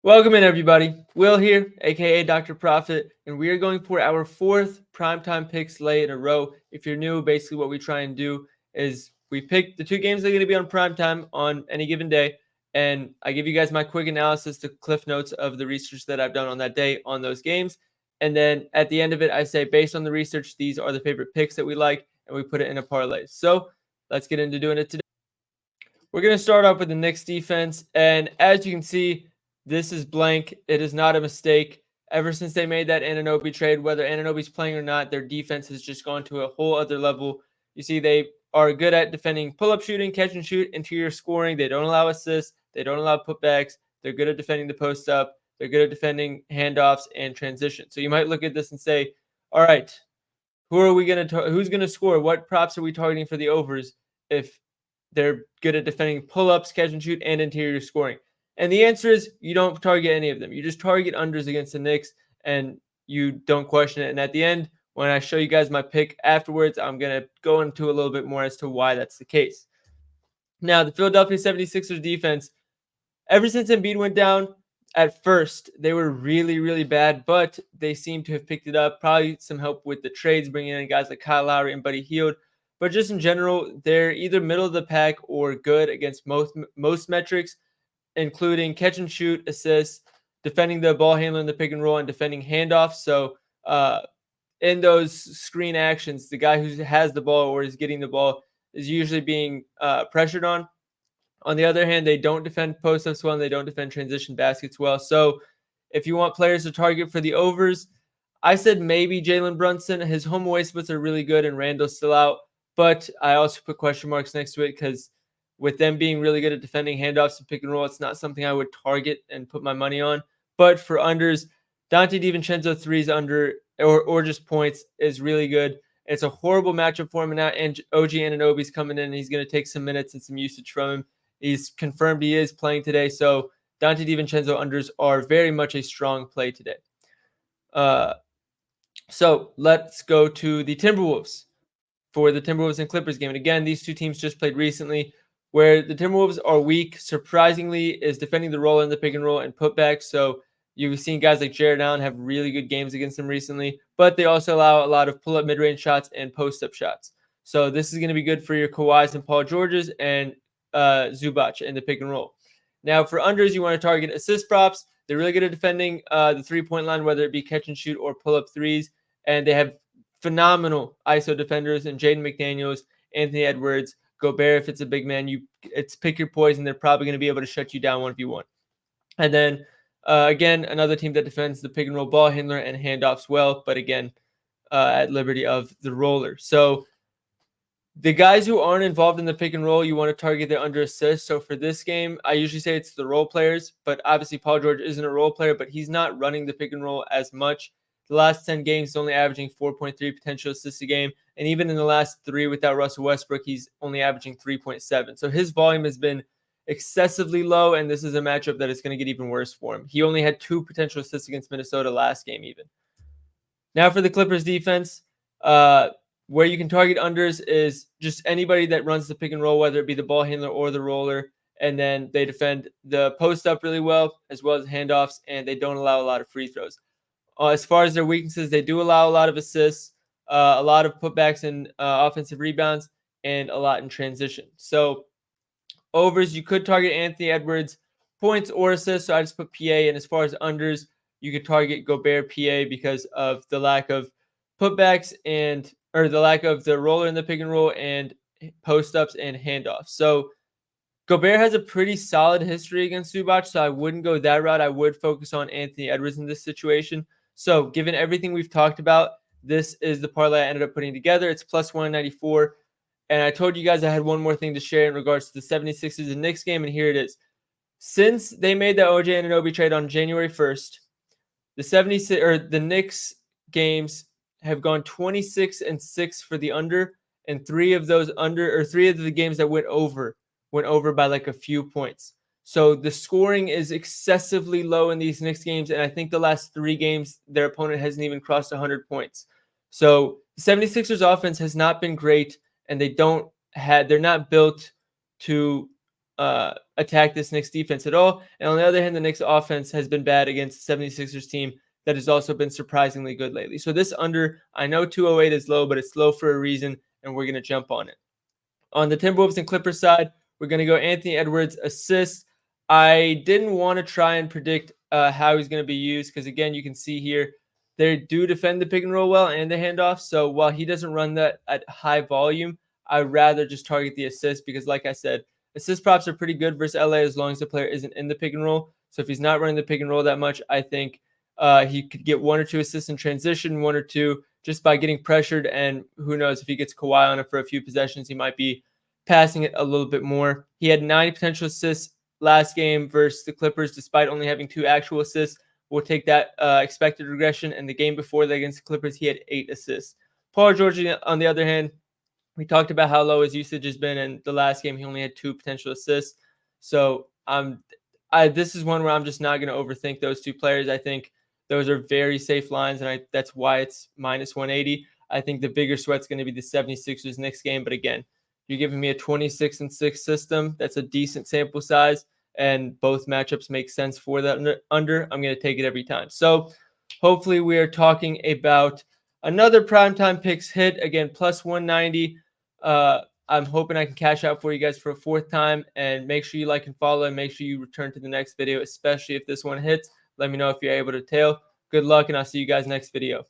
Welcome in, everybody. Will here, aka Dr. Profit, and we are going for our fourth primetime picks lay in a row. If you're new, basically what we try and do is we pick the two games that are going to be on primetime on any given day, and I give you guys my quick analysis, the cliff notes of the research that I've done on that day on those games. And then at the end of it, I say, based on the research, these are the favorite picks that we like, and we put it in a parlay. So let's get into doing it today. We're going to start off with the Knicks defense, and as you can see, this is blank. It is not a mistake. Ever since they made that Anunoby trade, whether Anunoby's playing or not, their defense has just gone to a whole other level. You see, they are good at defending pull-up shooting, catch and shoot, interior scoring. They don't allow assists. They don't allow putbacks. They're good at defending the post-up. They're good at defending handoffs and transition. So you might look at this and say, all right, who's going to score? What props are we targeting for the overs if they're good at defending pull-ups, catch and shoot, and interior scoring? And the answer is you don't target any of them. You just target unders against the Knicks, and you don't question it. And at the end, when I show you guys my pick afterwards, I'm going to go into a little bit more as to why that's the case. Now, the Philadelphia 76ers defense, ever since Embiid went down, at first, they were really, really bad, but they seem to have picked it up. Probably some help with the trades, bringing in guys like Kyle Lowry and Buddy Hield. But just in general, they're either middle of the pack or good against most metrics, including catch and shoot, assists, defending the ball handler in the pick and roll, and defending handoffs. So in those screen actions, the guy who has the ball or is getting the ball is usually being pressured on. On the other hand, they don't defend post-ups well, and they don't defend transition baskets well. So if you want players to target for the overs, I said maybe Jalen Brunson. His home away splits are really good, and Randall's still out. But I also put question marks next to it because with them being really good at defending handoffs and pick and roll, it's not something I would target and put my money on. But for unders, Dante DiVincenzo threes under or just points is really good. It's a horrible matchup for him, and now OG Anunoby's coming in, and he's going to take some minutes and some usage from him. He's confirmed he is playing today, so Dante DiVincenzo unders are very much a strong play today. So let's go to the Timberwolves for the Timberwolves and Clippers game. And again, these two teams just played recently. Where the Timberwolves are weak, surprisingly, is defending the roll in the pick and roll and putback. So you've seen guys like Jared Allen have really good games against them recently, but they also allow a lot of pull-up mid-range shots and post-up shots. So this is going to be good for your Kawhis and Paul Georges and Zubac in the pick and roll. Now for unders, you want to target assist props. They're really good at defending the three-point line, whether it be catch and shoot or pull-up threes. And they have phenomenal ISO defenders in Jaden McDaniels, Anthony Edwards, Gobert. If it's a big man, it's pick your poison. They're probably going to be able to shut you down 1v1. And then again, another team that defends the pick and roll ball handler and handoffs well, but again, at liberty of the roller. So the guys who aren't involved in the pick and roll, you want to target their under assist. So for this game, I usually say it's the role players, but obviously Paul George isn't a role player, but he's not running the pick and roll as much. The last 10 games, he's only averaging 4.3 potential assists a game. And even in the last 3 without Russell Westbrook, he's only averaging 3.7. So his volume has been excessively low, and this is a matchup that is going to get even worse for him. He only had 2 potential assists against Minnesota last game even. Now for the Clippers defense, where you can target unders is just anybody that runs the pick and roll, whether it be the ball handler or the roller. And then they defend the post up really well, as well as handoffs, and they don't allow a lot of free throws. As far as their weaknesses, they do allow a lot of assists, a lot of putbacks and offensive rebounds, and a lot in transition. So overs, you could target Anthony Edwards, points or assists. So I just put PA. And as far as unders, you could target Gobert PA because of the lack of putbacks or the lack of the roller in the pick and roll and post ups and handoffs. So Gobert has a pretty solid history against Zubac, so I wouldn't go that route. I would focus on Anthony Edwards in this situation. So given everything we've talked about, this is the parlay I ended up putting together. It's plus 194. And I told you guys I had one more thing to share in regards to the 76ers and Knicks game, and here it is. Since they made the OJ Anunoby trade on January 1st, the Knicks games have gone 26-6 for the under, and 3 of the games that went over by like a few points. So the scoring is excessively low in these Knicks games, and I think the last 3 games, their opponent hasn't even crossed 100 points. So the 76ers offense has not been great, and they're not built to attack this Knicks defense at all. And on the other hand, the Knicks offense has been bad against the 76ers team that has also been surprisingly good lately. So this under, I know 208 is low, but it's low for a reason, and we're going to jump on it. On the Timberwolves and Clippers side, we're going to go Anthony Edwards assists. I didn't want to try and predict how he's going to be used because, again, you can see here they do defend the pick and roll well and the handoff. So while he doesn't run that at high volume, I'd rather just target the assist because, like I said, assist props are pretty good versus LA as long as the player isn't in the pick and roll. So if he's not running the pick and roll that much, I think he could get 1 or 2 assists in transition, 1 or 2 just by getting pressured. And who knows, if he gets Kawhi on it for a few possessions, he might be passing it a little bit more. He had 9 potential assists last game versus the Clippers, despite only having 2 actual assists. We'll take that expected regression. And the game before that against the Clippers, he had 8 assists. Paul George, on the other hand, we talked about how low his usage has been. In the last game, he only had 2 potential assists. So this is one where I'm just not going to overthink those 2 players. I think those are very safe lines, and that's why it's minus 180. I think the bigger sweat's going to be the 76ers next game. But again, you're giving me a 26-6 system. That's a decent sample size, and both matchups make sense for that under. I'm going to take it every time. So hopefully we are talking about another primetime picks hit. Again, plus 190. I'm hoping I can cash out for you guys for a 4th time. And make sure you like and follow, and make sure you return to the next video, especially if this one hits. Let me know if you're able to tail. Good luck, and I'll see you guys next video.